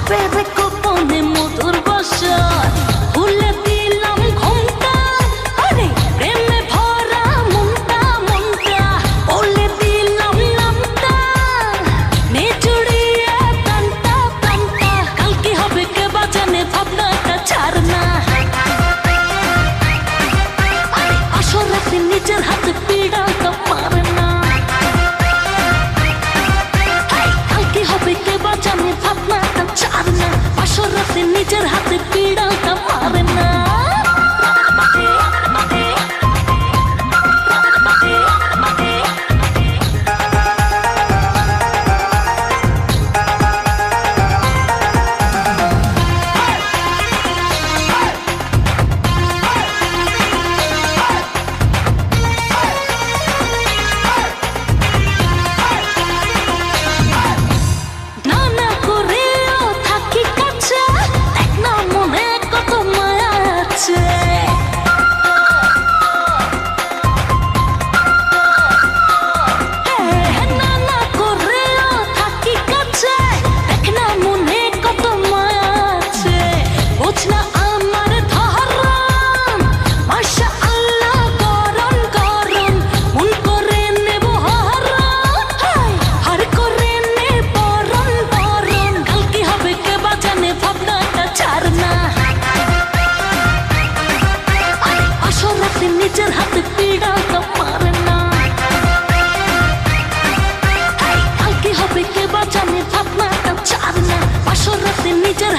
বেবে গোপনে মধুর বসা ভুলে দিলাম ঘুমটা আরে প্রেমে ভরা মনটা মনটা বলে দিলাম নামটা নে জুড়িয়ে প্রাণটা প্রাণটা কাল কি হবে কে বাজানে ভাবনাটা ছাড় না আসল রাতে নিজের হাতে পীড়াটা মারে না কাল কি হবে কে বাজানে ভাবনাটা ছাড় না আসল রাতে নিজের হাতে পীড়াটা মারে না নিজের হাতে পীড়াটা মারে না কাল কি হবে কে বাজানে ভাবনাটা ছাড় না আসল রাতে নিজের